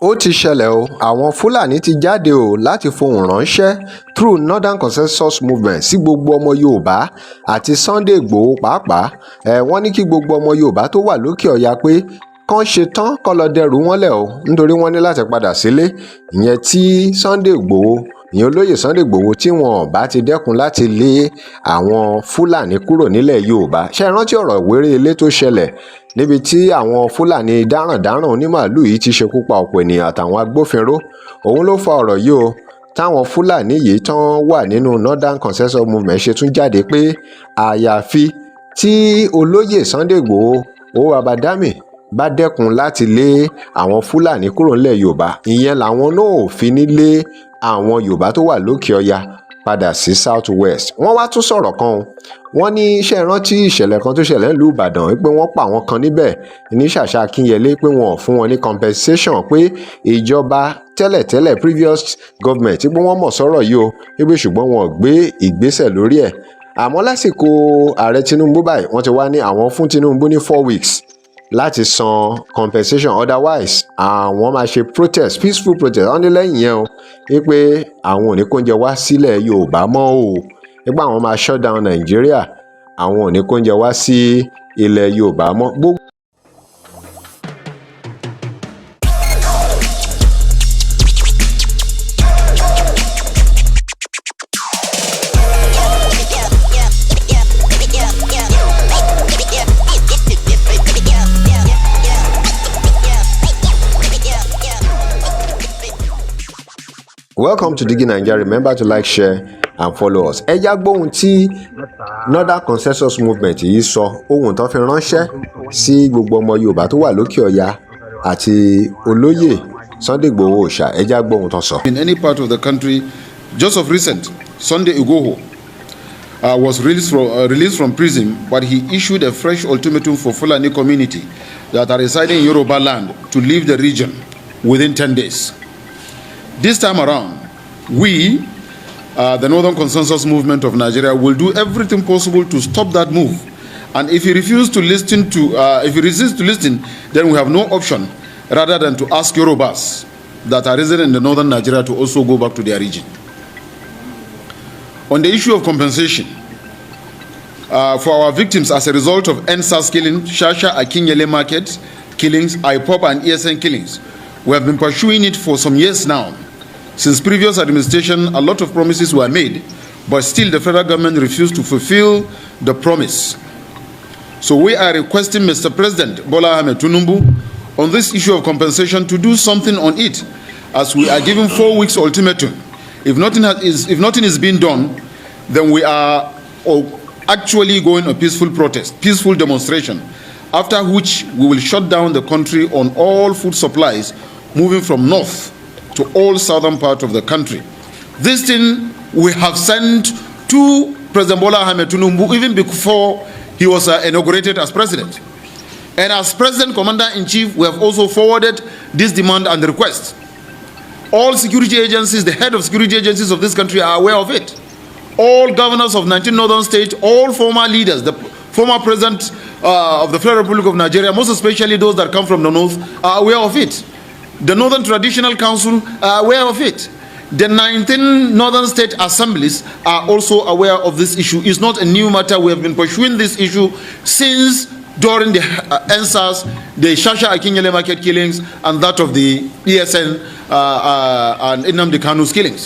ó ti ṣẹlẹ̀ o àwọn fúlàní ti jáde o láti fohùn ránṣẹ́ through northern consensus movement sí gbogbo ọmọ yorùbá àti Sunday Igboho pàápàá wọ́n ní kí gbogbo ọmọ yorùbá tó wà lókè ọ̀yà pé kán ṣe tán kán lọ dẹrù wọn lẹ̀ o nítorí wọ́n ní láti padà sílé ìyẹn tí Sunday Igboho ìyẹn olóyè Sunday Igboho tí wọn bá ti dẹ́kun láti lé àwọn fúlàní kúrò nílẹ̀ yorùbá ṣe rántí ọ̀rọ̀ ìwéré ilé tó ṣẹlẹ̀ níbi tí àwọn fúlàní darandaran onímàálù yìí ti ṣekú pa ọ̀pọ̀ ènìyàn àtàwọn agbófinró òun ló fa ọ̀rọ̀ yìí o táwọn fúlàní yìí tán wà nínú northern consensus movement ṣe tún jáde pé àyàfi tí olóyè Sunday Igboho owó babadami bá dẹ́kun láti lé àwọn fúlàní kúrò nílẹ̀ yorùbá ìyẹn làwọn náà ò fi ní lé àwọn yorùbá tó wà lókè ọya padà sí south west. Wọ́n wá tún sọ̀rọ̀ kan o wọ́n ní iṣẹ́ ìrántí ìṣẹ̀lẹ̀ kan tó ṣẹlẹ̀ nílùú ìbàdàn pé wọ́n pa àwọn kan níbẹ̀ ní ṣàṣà akínyẹlé pé wọn ò fún wọn ní compensation pé ìjọba tẹ́lẹ̀tẹ́lẹ̀ previous government pé wọ́n mọ̀ sọ́rọ̀ yìí o pé ṣùgbọ́n wọn ò gbé ìgbésẹ̀ lórí ẹ̀ àmọ́ lásìkò ààrẹ tinubu báyìí wọ́n ti wá ní àwọn fún tinubu ní 4 weeks láti san compensation otherwise àwọn máa ṣe protest peaceful protest wọ́n ní lẹ́yìn yẹn o wípé àwọn ò ní kóúnjẹ wá sílẹ̀ yorùbá mọ́ o wípé àwọn máa shut down nàìjíríà àwọn ò ní kóúnjẹ wá sí ilẹ̀ yorùbá mọ́ gbogbo. Welcome to Digi Nigeria. Remember to like, share and follow us. Ẹ já gbóhùn tí Northern Consensus Movement yìí sọ ohun tó fi ránṣẹ́ sí gbogbo ọmọ Yorùbá tó wà lókè ọya àti olóyè Sunday Igboho Òòṣà. Ẹ já gbóhùn tó sọ. In any part of the country, just of recent, Sunday Igboho was released from prison, but he issued a fresh ultimatum for Fulani community that are residing in Yoruba land to leave the region within 10 days. This time around, we, the Northern Consensus Movement of Nigeria, will do everything possible to stop that move. And if he refuses to listen if he resists to listen, then we have no option rather than to ask Yorubas that are resident in the northern Nigeria to also go back to their region. On the issue of compensation for our victims as a result of NSAS killing, Shasha Akinyele market killings, IPOP and ESN killings, we have been pursuing it for some years now. Since previous administration, a lot of promises were made, but still the federal government refused to fulfill the promise. So we are requesting Mr. President Bola Ahmed Tinubu on this issue of compensation to do something on it, as we are given 4 weeks ultimatum. If nothing is being done, then we are actually going a peaceful protest, peaceful demonstration, after which we will shut down the country on all food supplies moving from north to all southern part of the country. This thing we have sent to President Bola Ahmed Tinubu even before he was inaugurated as president. And as President Commander-in-Chief, we have also forwarded this demand and request. All security agencies, the head of security agencies of this country are aware of it. All governors of 19 northern states, all former leaders, the former president of the Federal Republic of Nigeria, most especially those that come from the north, are aware of it. The Northern Traditional Council are aware of it. The 19 northern state assemblies are also aware of this issue. It's not a new matter. We have been pursuing this issue since during the NSAS, the Shasha Akinyele market killings, and that of the ESN and Nnamdi Kanu's killings.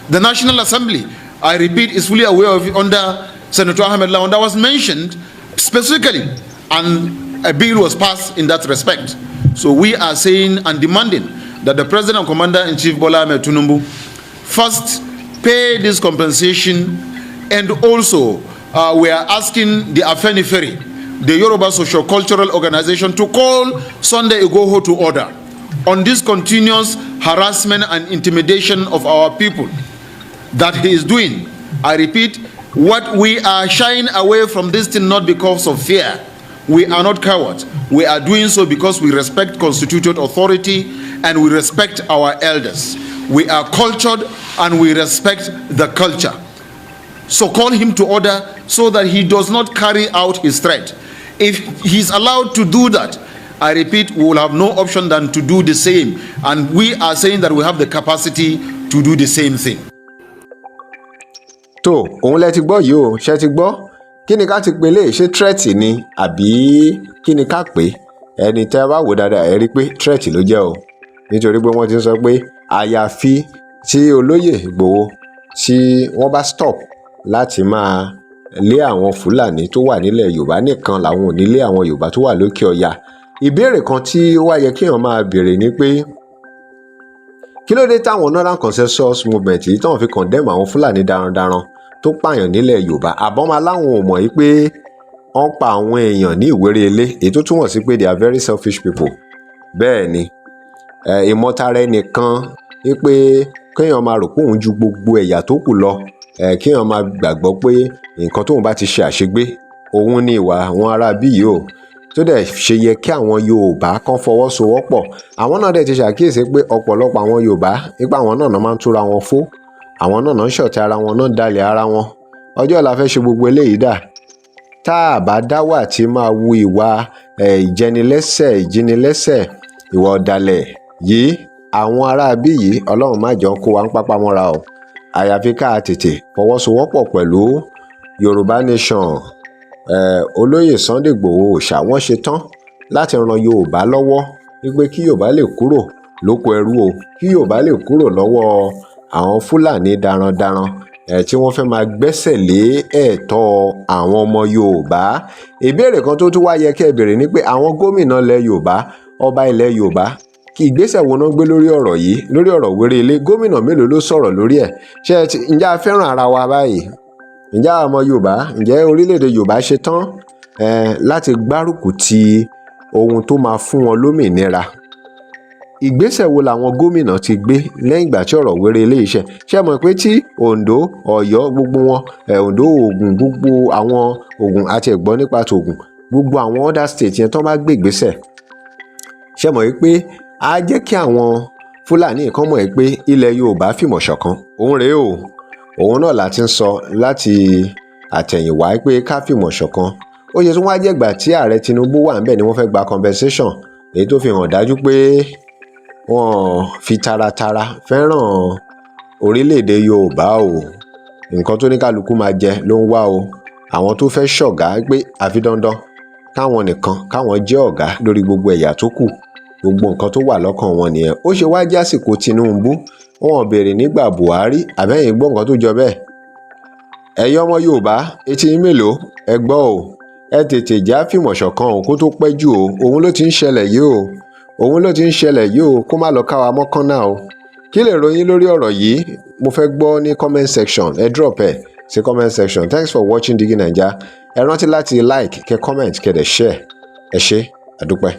The National Assembly, I repeat, is fully aware of it under Senator Ahmed Lawan. That was mentioned specifically, and a bill was passed in that respect. So we are saying and demanding that the President and Commander-in-Chief Bola Ahmed Tinubu first pay this compensation, and also we are asking the Afenifere, the Yoruba Socio-Cultural Organization, to call Sunday Igboho to order on this continuous harassment and intimidation of our people that he is doing. I repeat, what we are shying away from this thing not because of fear. We are not cowards. We are doing so because we respect constituted authority and we respect our elders. We are cultured and we respect the culture. So call him to order so that he does not carry out his threat. If he's allowed to do that, I repeat, we will have no option than to do the same, and we are saying that we have the capacity to do the same thing. tó òun lẹ ti gbọ́ yìí o, ṣe ti gbọ́ kí ni ká ti pe léyìí, ṣé threat ni àbí kí ni ká pè é? Ẹni tẹ́ bá wò dáadáa ẹ rí pé threat ló jẹ́ o, nítorí pé wọ́n ti ń sọ pé àyàfi tí olóyè Ìgbòho tí wọ́n bá stop láti máa lé àwọn Fúlàní tó wà nílẹ̀ Yorùbá nìkan làwọn ò ní lé àwọn Yorùbá tó wà lókè ọya. Ìbéèrè kan tí ó wá yẹ kéèyàn máa béèrè ni pé kí ló dé táwọn Northern Consensus Movement yìí táwọn fi condemn àwọn Fúlàní darandaran tó pààyàn nílẹ̀ Yorùbá? Àbọ̀mọ́ aláwọn ò mọ̀ yìí pé wọ́n pa àwọn èèyàn ní ìwéré-ilé, èyí tó túmọ̀ sí pé they are very selfish people. Bẹ́ẹ̀ ni ìmọ̀tara ẹnìkan wípé kéèyàn máa rò pé òun ju gbogbo ẹ̀yà tó kù lọ, kéèyàn máa gbàgbọ́ pé nǹkan tóun bá ti ṣe àṣegbé òun ni ìwà àwọn ará bí yìí o, tó dẹ̀ ṣe yẹ kí àwọn Yorùbá kan fọwọ́sowọ́pọ̀. Àwọn náà dẹ̀ ti ṣàkíyèsí pé ọ̀pọ̀lọpọ̀ àwọn Yorùbá nípa àwọn náà máa ń túra wọn fó, àwọn náà ń ṣọ̀tẹ̀ ara wọn, náà ń dalẹ̀ ara wọn. Ọjọ́ ọ̀la fẹ́ ṣe gbogbo eléyìí dà tá a bá dáwà tí máa wu ìwà ìjẹnilẹ́sẹ̀, ìjínilẹ́sẹ̀, ìwà ọ̀dàlẹ̀ yìí, àwọn ará bí yìí Ọlọ́run má jọ kó wa ń pápá mọ́ra o. Àyàfi ká tètè fọwọ́sowọ́pọ̀ pẹ̀lú Yorùbá Nation. Olóyè Sunday Igboho Òòṣà wọ́n ṣe tán láti ran Yorùbá lọ́wọ́ wípé kí Yorùbá lè kúrò lóko ẹrú o, kí Yorùbá lè kúrò lọ́wọ́ àwọn Fúlàní darandaran tí wọ́n fẹ́ máa gbẹ́sẹ̀ lé ẹ̀tọ́ àwọn ọmọ Yorùbá. Ìbéèrè kan tó tún wá yẹ kẹ́ béèrè ni pé àwọn gómìnà ilẹ̀ Yorùbá, ọba ilẹ̀ Yorùbá, kí ìgbésẹ̀ wo náà gbé lórí ọ̀rọ̀ yìí, lórí ọ̀rọ̀ wéré-ilé? Gómìnà mélòó ló sọ̀rọ̀ lórí ẹ̀? Ǹjẹ́ a fẹ́ràn ara wa báyìí? Ǹjẹ́ àwọn ọmọ Yorùbá, ǹjẹ́ orílẹ̀-èdè Yorùbá ṣe tán láti gbárùkù ti ohun tó máa fún wọn lómìnira? Ìgbésẹ̀ wo làwọn gómìnà ti gbé lẹ́yìn ìgbà tí ọ̀rọ̀ wéré-ilé iṣẹ́? Ṣé mọ̀ pé tí Ondo, Ọ̀yọ́, gbogbo wọn, Ondo, Ògùn, gbogbo àwọn Ògùn àti ẹ̀gbọ́n nípa tògùn, gbogbo àwọn other state yẹn tó bá gbé ìgbésẹ̀, ṣé mọ̀ pé á jẹ́ kí àwọn Fúlàní kan mọ̀ pé ilẹ̀ Yorùbá fìmọ̀ ṣọ̀kan. Òun rèé o, òun náà láti ń sọ láti àtẹ̀yìnwá pé ká fìmọ̀ ṣọ̀kan. Ó ṣe tún wá jẹ́ ìgbà tí ààrẹ Tinubu wà níbẹ̀ ni wọ́n fẹ́ gba compensation, èyí tó fi hàn dájú pé wọ́n fi taratara fẹ́ràn orílẹ̀-èdè Yorùbá o. Nǹkan tó ní kálukú máa jẹ ló ń wá o. Àwọn tó fẹ́ ṣọ̀gá pé àfi dandan káwọn nìkan káwọn jẹ́ ọ̀gá lórí gbogbo ẹ̀yà tó kù, gbogbo nǹkan tó wà lọ́kàn wọn nìyẹn. Ó ṣe wá jásìkò Tinubu, wọn béèrè nígbà Buhari, àbẹ́yìn gbọ́ nǹkan tó jọ bẹ́ẹ̀. Ẹ̀yin ọmọ Yorùbá, etí yín mélòó? Ẹ gbọ́ o, ẹ tètè já fìmọ̀ ṣọ̀kan o kó tó pẹ́ jù o. Òun ló ti ń ṣẹlẹ̀ yìí o, òun ló ti ń ṣẹlẹ̀ yìí o, kó má lọ ká wa mọ́kàn náà o. Kí lè ròyìn lórí ọ̀rọ̀ yìí? Mo fẹ́ gbọ́ ní comment section, ẹ drop ẹ̀ sí comment section. Thanks for watching Digi Naija. Ẹ rántí láti like, kẹ́ comment, kẹ́ dẹ̀ share. Ẹ ṣé, àdúpẹ́.